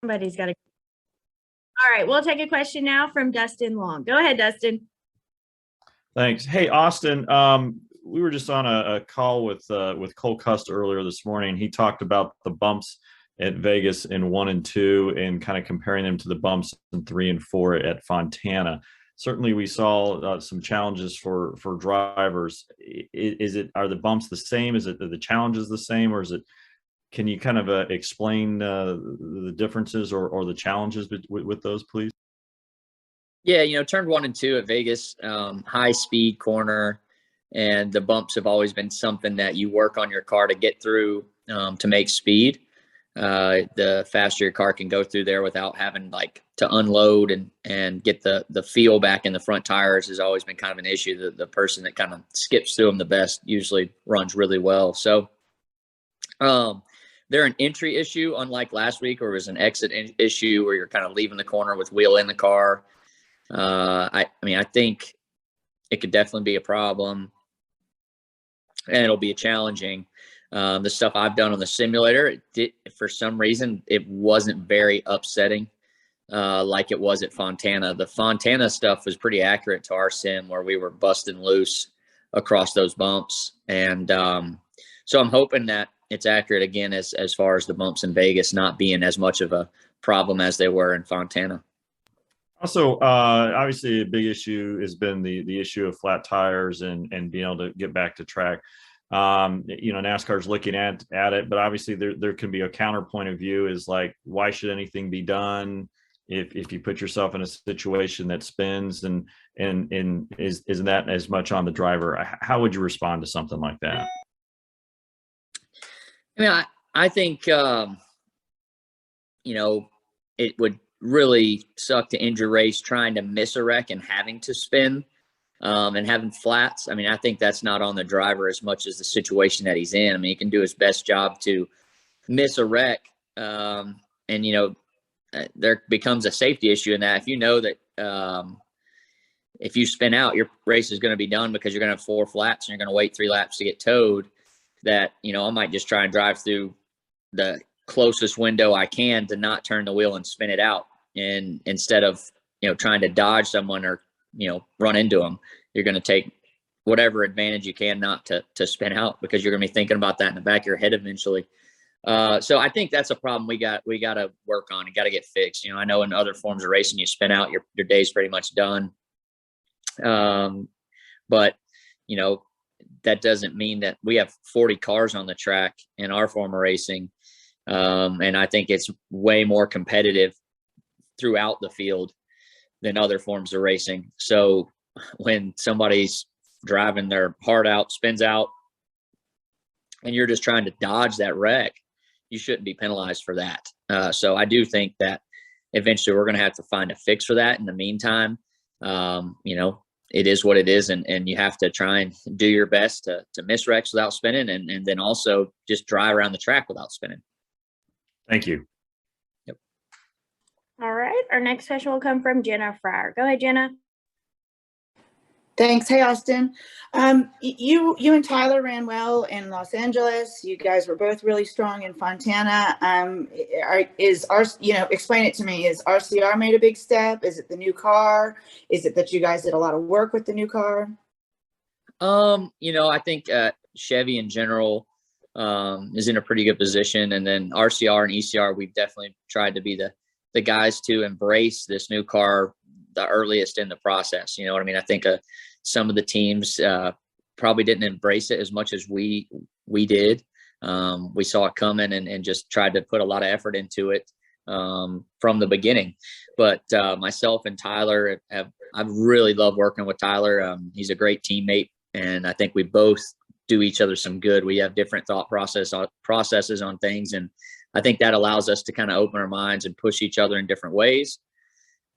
Somebody's got to. All right, we'll take a question now from Dustin Long. Go ahead, Dustin. Thanks. Hey, Austin. We were just on a call with Cole Custer earlier this morning. He talked about the bumps at Vegas in 1 and 2 and kind of comparing them to the bumps in 3 and 4 at Fontana. Certainly, we saw some challenges for drivers. Are the bumps the same? Are the challenges the same, or is it? Can you kind of explain the differences or the challenges with those, please? Yeah, turn 1 and 2 at Vegas, high speed corner, and the bumps have always been something that you work on your car to get through to make speed. The faster your car can go through there without having to unload and get the feel back in the front tires has always been kind of an issue. The person that kind of skips through them the best usually runs really well. So they're an entry issue, unlike last week where it was an exit issue where you're kind of leaving the corner with wheel in the car. I think it could definitely be a problem, and it'll be challenging. The stuff I've done on the simulator, for some reason, it wasn't very upsetting like it was at Fontana. The Fontana stuff was pretty accurate to our sim where we were busting loose across those bumps. And so I'm hoping that it's accurate again as far as the bumps in Vegas not being as much of a problem as they were in Fontana. Also, obviously, a big issue has been the issue of flat tires and being able to get back to track. NASCAR is looking at it, but obviously there can be a counterpoint of view is like, why should anything be done if you put yourself in a situation that spins and isn't that as much on the driver? How would you respond to something like that? I think, it would really suck to injure race trying to miss a wreck and having to spin and having flats. I think that's not on the driver as much as the situation that he's in. He can do his best job to miss a wreck. And, there becomes a safety issue in that. If you know that if you spin out, your race is going to be done because you're going to have 4 flats and you're going to wait 3 laps to get towed, that, I might just try and drive through the closest window I can to not turn the wheel and spin it out. And instead of, trying to dodge someone or, run into them, you're going to take whatever advantage you can not to spin out, because you're going to be thinking about that in the back of your head eventually. So I think that's a problem we got to work on and got to get fixed. I know in other forms of racing, you spin out, your day's pretty much done. But, that doesn't mean that we have 40 cars on the track in our form of racing. And I think it's way more competitive throughout the field than other forms of racing. So when somebody's driving their heart out, spins out, and you're just trying to dodge that wreck, you shouldn't be penalized for that. So I do think that eventually we're going to have to find a fix for that. In the meantime, it is what it is, and you have to try and do your best to miss wrecks without spinning, and then also just drive around the track without spinning. Thank you. Yep. All right. Our next question will come from Jenna Fryer. Go ahead, Jenna. Thanks. Hey, Austin. You and Tyler ran well in Los Angeles. You guys were both really strong in Fontana. Explain it to me. Is RCR made a big step? Is it the new car? Is it that you guys did a lot of work with the new car? I think Chevy in general is in a pretty good position. And then RCR and ECR, we've definitely tried to be the guys to embrace this new car the earliest in the process. You know what I mean? I think some of the teams probably didn't embrace it as much as we did. We saw it coming and just tried to put a lot of effort into it from the beginning. But myself and Tyler I've really loved working with Tyler. He's a great teammate, and I think we both do each other some good. We have different thought processes on things, and I think that allows us to kind of open our minds and push each other in different ways.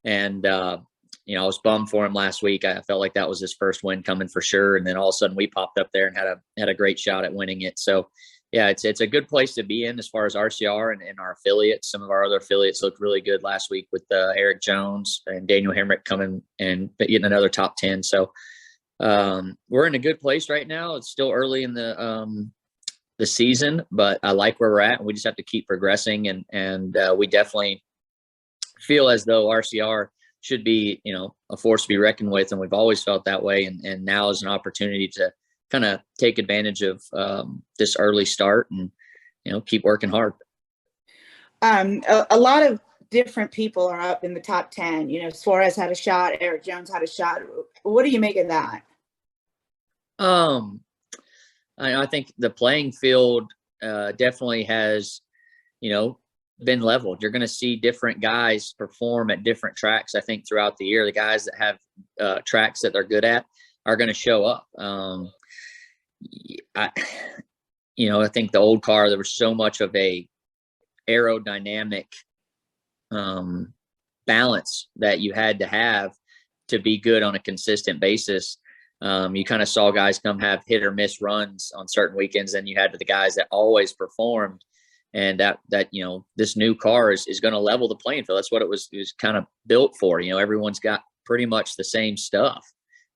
And I was bummed for him last week. I felt like that was his first win coming for sure, and then all of a sudden we popped up there and had a great shot at winning it. So yeah, it's a good place to be in as far as RCR and our affiliates. Some of our other affiliates looked really good last week with Eric Jones and Daniel Hemrick coming and getting another top 10. So we're in a good place right now. It's still early in the season, but I like where we're at, and we just have to keep progressing. And we definitely feel as though RCR should be, a force to be reckoned with. And we've always felt that way. And now is an opportunity to kind of take advantage of this early start and, keep working hard. A lot of different people are up in the top 10. Suarez had a shot, Eric Jones had a shot. What do you make of that? I think the playing field definitely has, been leveled. You're going to see different guys perform at different tracks. I think throughout the year, the guys that have tracks that they're good at are going to show up. I think the old car, there was so much of a aerodynamic balance that you had to have to be good on a consistent basis. You kind of saw guys come have hit or miss runs on certain weekends, and you had the guys that always performed. And that this new car is going to level the playing field. That's what it was kind of built for. Everyone's got pretty much the same stuff.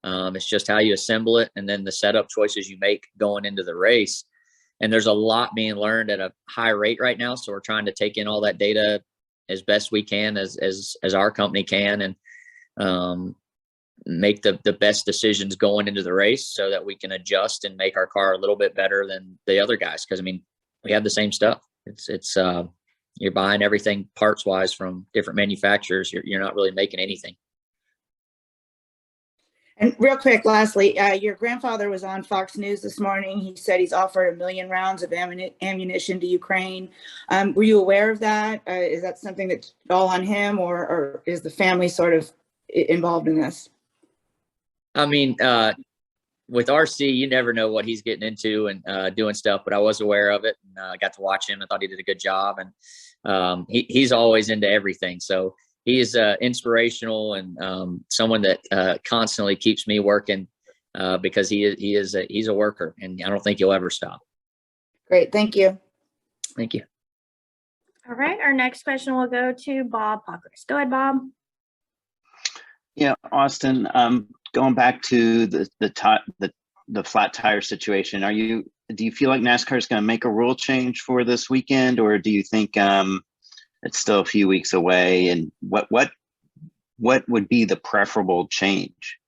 It's just how you assemble it, and then the setup choices you make going into the race. And there's a lot being learned at a high rate right now. So we're trying to take in all that data as best we can, as our company can, and make the best decisions going into the race so that we can adjust and make our car a little bit better than the other guys. Because we have the same stuff. It's you're buying everything parts wise from different manufacturers. You're not really making anything. And real quick, lastly, your grandfather was on Fox News this morning. He said he's offered 1 million rounds of ammunition to Ukraine. Were you aware of that? Is that something that's all on him, or is the family sort of involved in this? With RC, you never know what he's getting into and doing stuff, but I was aware of it, and I got to watch him. I thought he did a good job, and he's always into everything. So he is inspirational and someone that constantly keeps me working because he's a worker, and I don't think he'll ever stop. Great. Thank you. Thank you. All right. Our next question will go to Bob Pockers. Go ahead, Bob. Yeah, Austin, going back to the flat tire situation, do you feel like NASCAR is going to make a rule change for this weekend, or do you think it's still a few weeks away? And what would be the preferable change?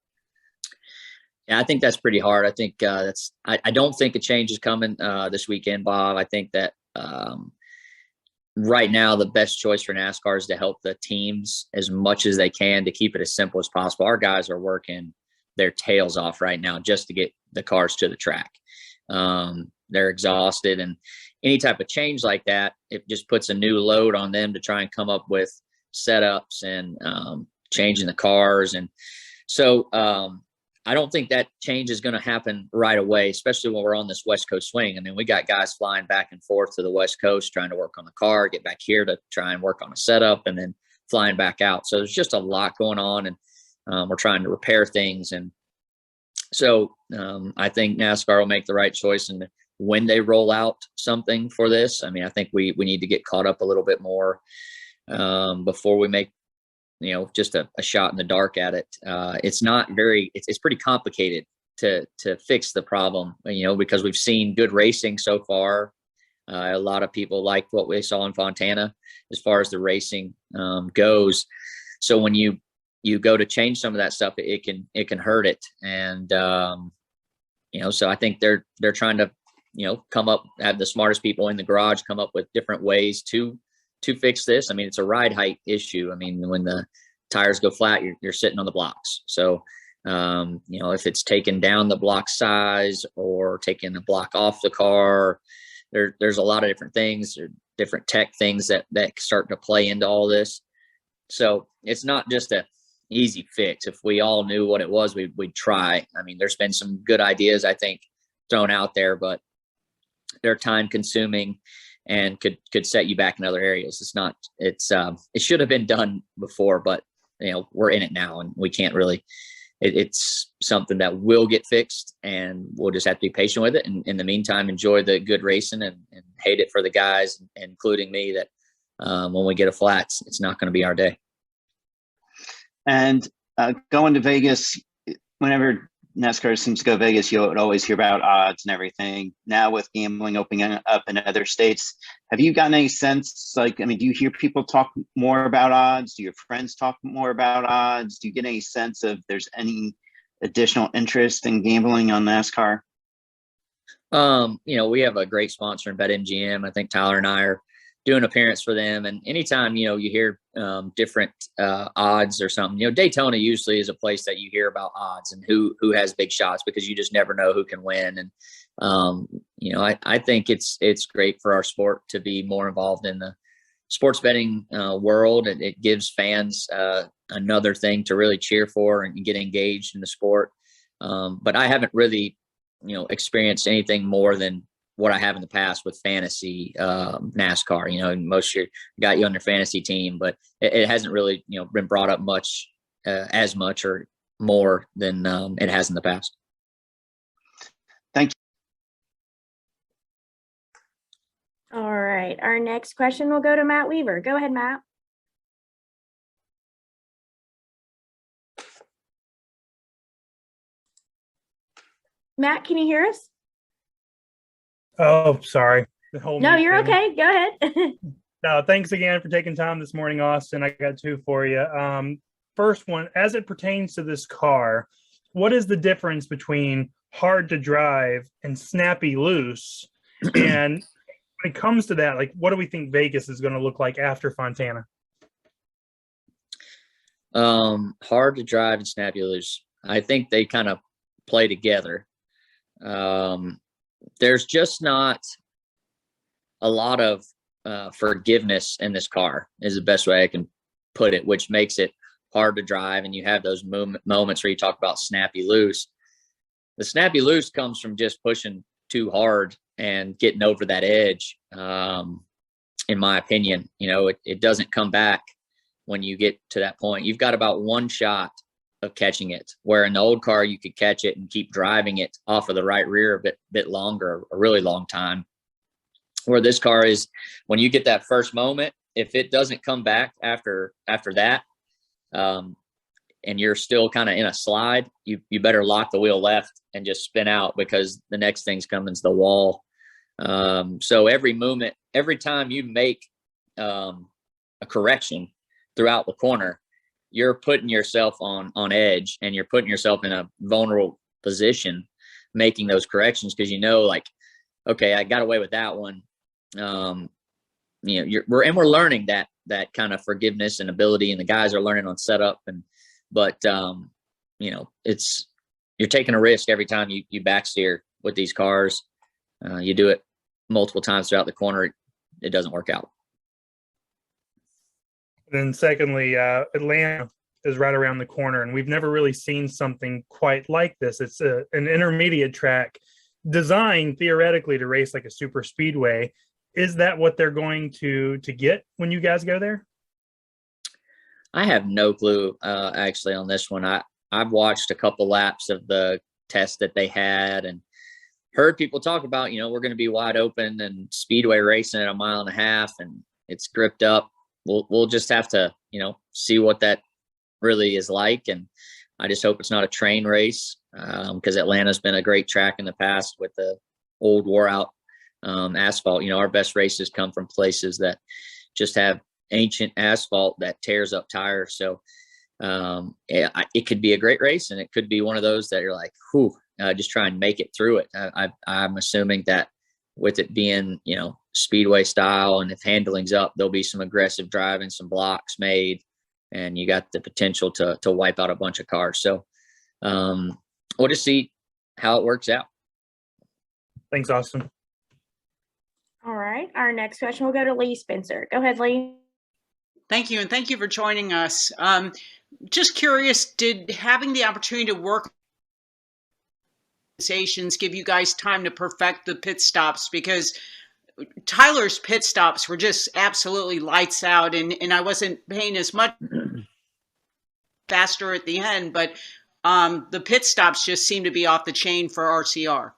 Yeah, I think that's pretty hard. I think I don't think a change is coming this weekend, Bob. I think that right now the best choice for NASCAR is to help the teams as much as they can to keep it as simple as possible. Our guys are working their tails off right now just to get the cars to the track. They're exhausted, and any type of change like that, it just puts a new load on them to try and come up with setups and changing the cars. And so I don't think that change is going to happen right away, especially when we're on this West Coast swing. We got guys flying back and forth to the West Coast, trying to work on the car, get back here to try and work on a setup, and then flying back out. So there's just a lot going on, and we're trying to repair things. And so I think NASCAR will make the right choice. And when they roll out something for this, I think we need to get caught up a little bit more before we make, just a shot in the dark at it. It's pretty complicated to fix the problem, because we've seen good racing so far. A lot of people like what we saw in Fontana as far as the racing goes. So when you go to change some of that stuff, it can hurt it. And, so I think they're trying to, have the smartest people in the garage come up with different ways to fix this. It's a ride height issue. When the tires go flat, you're sitting on the blocks. So, if it's taking down the block size or taking the block off the car, there's a lot of different things, or different tech things that start to play into all this. So it's not just a easy fix. If we all knew what it was, we'd try. There's been some good ideas, I think, thrown out there, but they're time consuming and could set you back in other areas. It should have been done before, but we're in it now, and we can't really, it's something that will get fixed, and we'll just have to be patient with it. And in the meantime, enjoy the good racing and hate it for the guys, including me, that when we get a flat, it's not going to be our day. And going to Vegas, whenever NASCAR seems to go Vegas, you would always hear about odds and everything. Now with gambling opening up in other states, have you gotten any sense, like, I mean, do you hear people talk more about odds? Do your friends talk more about odds? Do you get any sense of there's any additional interest in gambling on NASCAR? We have a great sponsor in BetMGM. I think Tyler and I are doing an appearance for them. And anytime, you hear different odds or something, Daytona usually is a place that you hear about odds and who has big shots, because you just never know who can win. And, I think it's great for our sport to be more involved in the sports betting world. And it gives fans another thing to really cheer for and get engaged in the sport. But I haven't really, experienced anything more than what I have in the past with fantasy NASCAR. Most year got you on their fantasy team, but it hasn't really, been brought up much, as much or more than it has in the past. Thank you. All right. Our next question will go to Matt Weaver. Go ahead, Matt. Matt, can you hear us? Oh, sorry. No, you're okay. Go ahead. No, thanks again for taking time this morning, Austin. I got two for you. First one, as it pertains to this car, what is the difference between hard to drive and snappy loose? And when it comes to that, like, what do we think Vegas is going to look like after Fontana? Hard to drive and snappy loose. I think they kind of play together. There's just not a lot of forgiveness in this car, is the best way I can put it, which makes it hard to drive. And you have those moments where you talk about snappy loose. The snappy loose comes from just pushing too hard and getting over that edge. In my opinion, it doesn't come back when you get to that point. You've got about one shot of catching it, where in the old car you could catch it and keep driving it off of the right rear a bit longer, a really long time. Where this car is, when you get that first moment, if it doesn't come back after that, and you're still kind of in a slide, you better lock the wheel left and just spin out, because the next thing's coming to the wall. So every time you make a correction throughout the corner, you're putting yourself on edge, and you're putting yourself in a vulnerable position making those corrections, because like, okay, I got away with that one. We're learning that kind of forgiveness and ability, and the guys are learning on setup, but you're taking a risk every time you backsteer with these cars. You do it multiple times throughout the corner, it doesn't work out. Then secondly, Atlanta is right around the corner, and we've never really seen something quite like this. It's an intermediate track designed theoretically to race like a super speedway. Is that what they're going to get when you guys go there? I have no clue, actually, on this one. I've watched a couple laps of the test that they had and heard people talk about, we're going to be wide open and speedway racing at 1.5 miles, and it's gripped up. We'll just have to, see what that really is like. And I just hope it's not a train race, because Atlanta's been a great track in the past with the old wore out asphalt. Our best races come from places that just have ancient asphalt that tears up tires. So it could be a great race, and it could be one of those that you're like, whew, just try and make it through it. I'm assuming that with it being, speedway style, and if handling's up, there'll be some aggressive driving, some blocks made, and you got the potential to wipe out a bunch of cars. So we'll just see how it works out. Thanks, Austin. All right. Our next question will go to Lee Spencer. Go ahead, Lee. Thank you, and thank you for joining us. Just curious, did having the opportunity to work give you guys time to perfect the pit stops? Because Tyler's pit stops were just absolutely lights out, and I wasn't paying as much faster at the end, but the pit stops just seem to be off the chain for RCR.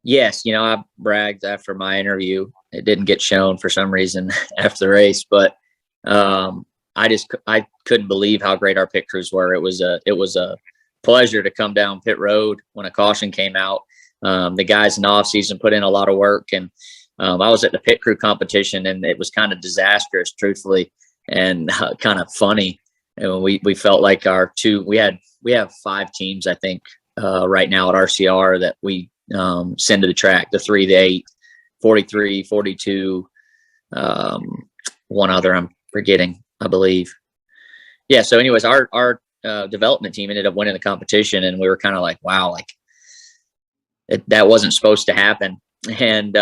Yes, I bragged after my interview. It didn't get shown for some reason after the race, but I couldn't believe how great our pit crews were. It was a pleasure to come down pit road when a caution came out. The guys in the off season put in a lot of work, and I was at the pit crew competition, and it was kind of disastrous, truthfully, and kind of funny. And we felt like we have 5 teams, I think, right now at RCR that we send to the track, the 3, the 8, 43, 42, one other I'm forgetting, I believe. Yeah. So anyways, our development team ended up winning the competition, and we were kind of like, wow, like that wasn't supposed to happen. And,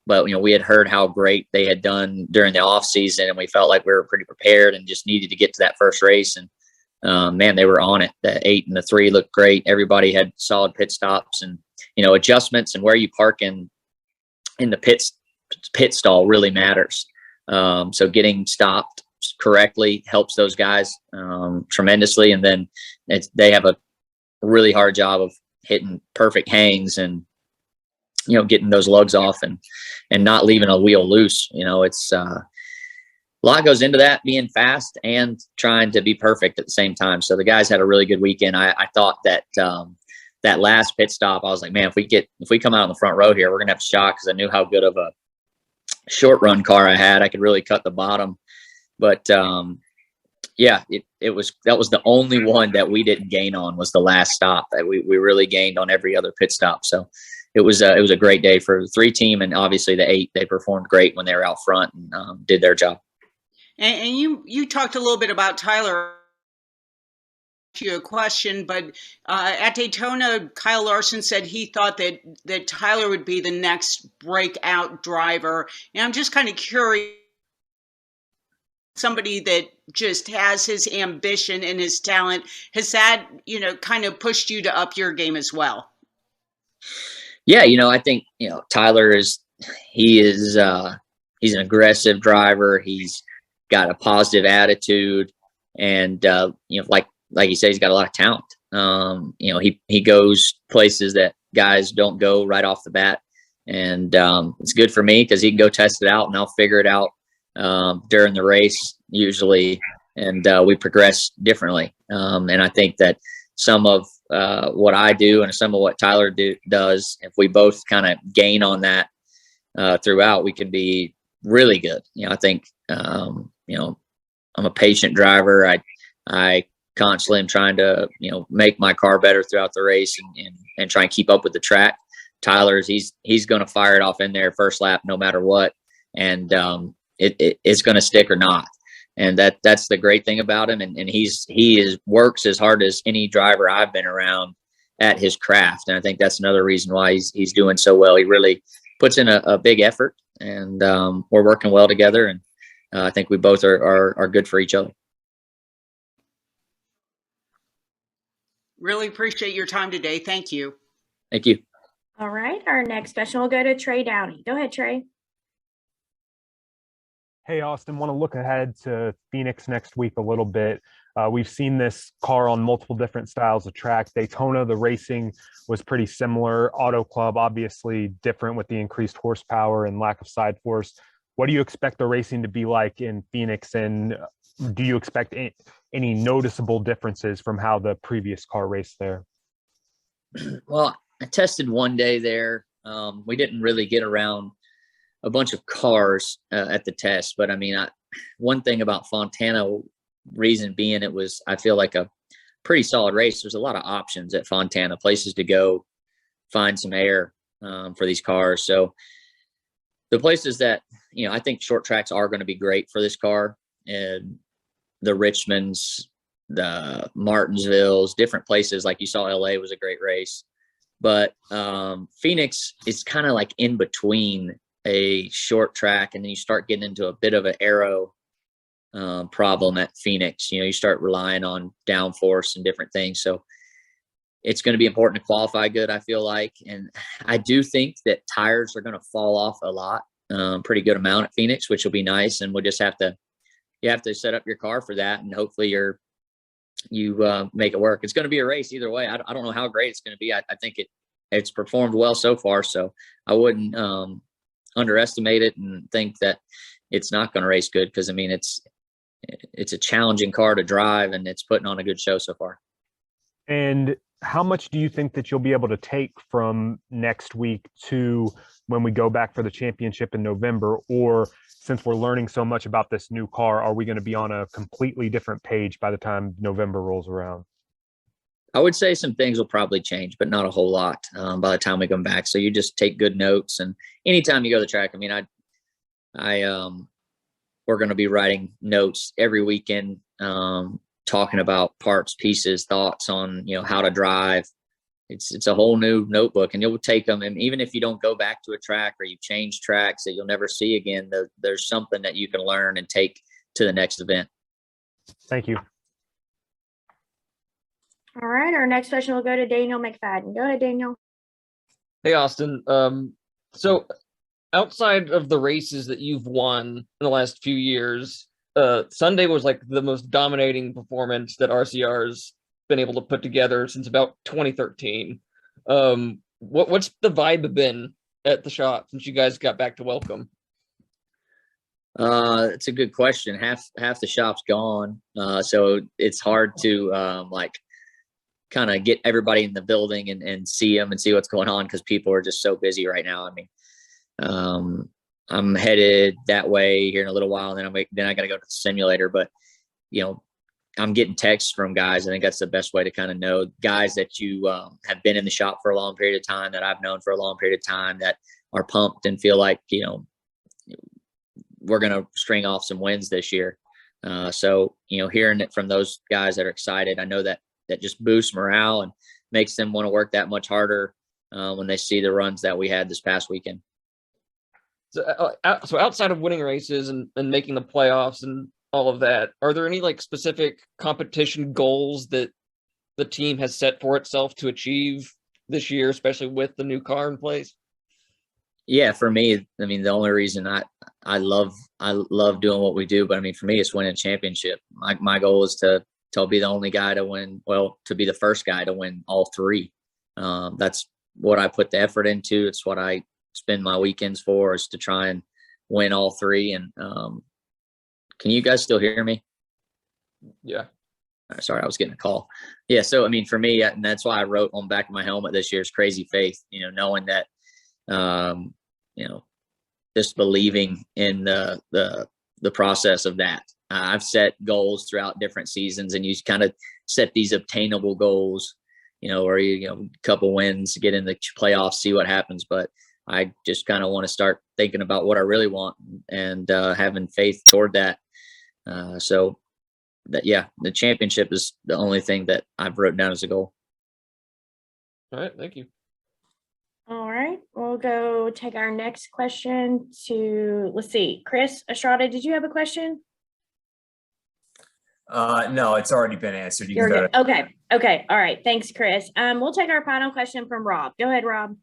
but we had heard how great they had done during the off season, and we felt like we were pretty prepared and just needed to get to that first race. And, man, they were on it. The 8 and the 3 looked great. Everybody had solid pit stops, and, adjustments and where you park in the pit stall really matters. So getting stopped correctly helps those guys, tremendously. And then they have a really hard job of hitting perfect hangs and, getting those lugs off and not leaving a wheel loose. It's a lot goes into that, being fast and trying to be perfect at the same time. So the guys had a really good weekend. I thought that that last pit stop, I was like, man, if we come out on the front row here, we're gonna have a shot, because I knew how good of a short run car I had. I could really cut the bottom. But yeah, that was the only one that we didn't gain on, was the last stop. We really gained on every other pit stop. So it was a great day for the 3 team, and obviously the 8. They performed great when they were out front and did their job. And you talked a little bit about Tyler. You a question, but at Daytona, Kyle Larson said he thought that Tyler would be the next breakout driver. And I'm just kind of curious, somebody that just has his ambition and his talent, has that, kind of pushed you to up your game as well? Yeah, I think, Tyler he's an aggressive driver. He's got a positive attitude, and, like you say, he's got a lot of talent. He goes places that guys don't go right off the bat. And it's good for me, because he can go test it out, and I'll figure it out during the race usually. And we progress differently. And I think that some of what I do and some of what Tyler does, if we both kind of gain on that throughout, we can be really good. I think, I'm a patient driver. I constantly am trying to, make my car better throughout the race and try and keep up with the track. Tyler's, he's going to fire it off in there first lap, no matter what. And it's going to stick or not. And that's the great thing about him. And he works as hard as any driver I've been around at his craft. And I think that's another reason why he's doing so well. He really puts in a big effort, and we're working well together. And I think we both are good for each other. Really appreciate your time today. Thank you. Thank you. All right. Our next question will go to Trey Downey. Go ahead, Trey. Hey, Austin, want to look ahead to Phoenix next week a little bit. We've seen this car on multiple different styles of track. Daytona, the racing was pretty similar. Auto Club, obviously different with the increased horsepower and lack of side force. What do you expect the racing to be like in Phoenix? And do you expect any noticeable differences from how the previous car raced there? Well, I tested one day there. We didn't really get around a bunch of cars at the test, but I mean, one thing about Fontana, reason being, I feel like a pretty solid race. There's a lot of options at Fontana, places to go find some air for these cars. So the places that, I think short tracks are going to be great for this car, and the Richmonds, the Martinsvilles, different places. Like you saw, LA was a great race, but Phoenix is kind of like in between a short track, and then you start getting into a bit of an aero problem at Phoenix. You start relying on downforce and different things. So it's going to be important to qualify good, I feel like. And I do think that tires are going to fall off a lot, pretty good amount at Phoenix, which will be nice. And we'll just you have to set up your car for that, and hopefully you make it work. It's going to be a race either way. I don't know how great it's going to be. I think it's performed well so far, so I wouldn't underestimate it and think that it's not going to race good, because I mean, it's a challenging car to drive, and it's putting on a good show so far. And how much do you think that you'll be able to take from next week to when we go back for the championship in November? Or since we're learning so much about this new car, are we going to be on a completely different page by the time November rolls around? I would say some things will probably change, but not a whole lot by the time we come back. So you just take good notes, and anytime you go to the track, I mean, we're going to be writing notes every weekend, talking about parts, pieces, thoughts on, how to drive. It's a whole new notebook, and you'll take them. And even if you don't go back to a track or you change tracks that you'll never see again, there's something that you can learn and take to the next event. Thank you. All right, our next question will go to Daniel McFadden. Go ahead, Daniel. Hey, Austin. So outside of the races that you've won in the last few years, Sunday was like the most dominating performance that RCR's been able to put together since about 2013. What's the vibe been at the shop since you guys got back to welcome? It's a good question. Half the shop's gone, so it's hard to kind of get everybody in the building and see them and see what's going on, because people are just so busy right now. I mean, I'm headed that way here in a little while, and then I got to go to the simulator. But I'm getting texts from guys. I think that's the best way to kind of know guys that you have been in the shop for a long period of time, that I've known for a long period of time, that are pumped and feel like, we're going to string off some wins this year. So, hearing it from those guys that are excited, I know that just boosts morale and makes them want to work that much harder when they see the runs that we had this past weekend. So outside of winning races and making the playoffs and all of that, are there any specific competition goals that the team has set for itself to achieve this year, especially with the new car in place? Yeah, for me, I mean, the only reason I love doing what we do, but I mean, for me, it's winning a championship. My goal is to be the only guy to win, to be the first guy to win all three. That's what I put the effort into. It's what I spend my weekends for, is to try and win all three. And can you guys still hear me? Yeah. Sorry, I was getting a call. Yeah. So, I mean, for me, and that's why I wrote on the back of my helmet this year's Crazy Faith, knowing that, just believing in the process of that. I've set goals throughout different seasons, and you kind of set these obtainable goals, or a couple wins, get in the playoffs, see what happens. But I just kind of want to start thinking about what I really want and having faith toward that. So that, the championship is the only thing that I've written down as a goal. All right. Thank you. All right, we'll go take our next question to, let's see, Chris Estrada, did you have a question? No, it's already been answered. You You're can go good. Okay. All right. Thanks, Chris. We'll take our final question from Rob. Go ahead, Rob.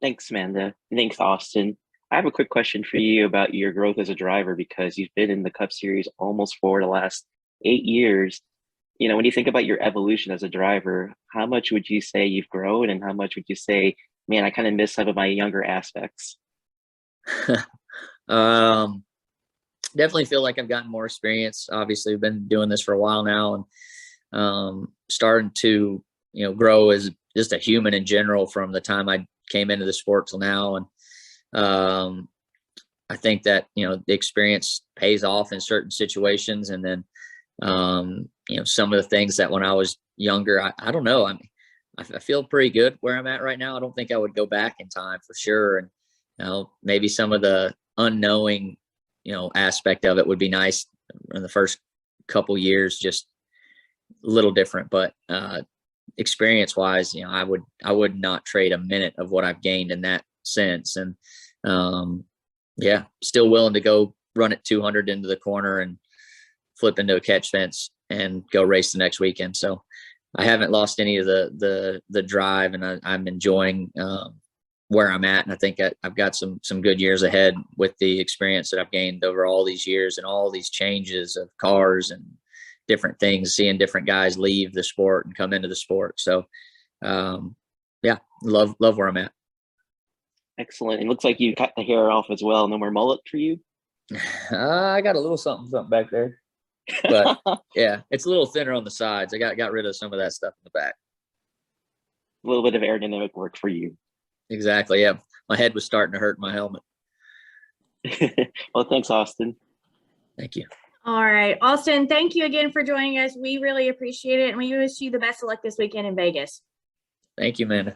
Thanks, Amanda. Thanks, Austin. I have a quick question for you about your growth as a driver, because you've been in the Cup Series almost for the last 8 years. When you think about your evolution as a driver, how much would you say you've grown, and how much would you say, man, I kind of miss some of my younger aspects? Definitely feel like I've gotten more experience. Obviously, I've been doing this for a while now, and starting to, grow as just a human in general from the time I came into the sport till now. And I think that, the experience pays off in certain situations. And then, some of the things that when I was younger, I don't know. I feel pretty good where I'm at right now. I don't think I would go back in time for sure. And, maybe some of the unknowing, aspect of it would be nice in the first couple years, just a little different. But experience wise, I would not trade a minute of what I've gained in that sense. And still willing to go run at 200 into the corner and flip into a catch fence and go race the next weekend. So I haven't lost any of the drive, and I'm enjoying where I'm at. And I think I've got some good years ahead with the experience that I've gained over all these years and all these changes of cars and different things, seeing different guys leave the sport and come into the sport. So love where I'm at. Excellent. It looks like you cut the hair off as well. No more mullet for you? I got a little something back there. But yeah, it's a little thinner on the sides. I got rid of some of that stuff in the back. A little bit of aerodynamic work for you. Exactly. Yeah. My head was starting to hurt in my helmet. Well, thanks, Austin. Thank you. All right, Austin, thank you again for joining us. We really appreciate it. And we wish you the best of luck this weekend in Vegas. Thank you, Amanda.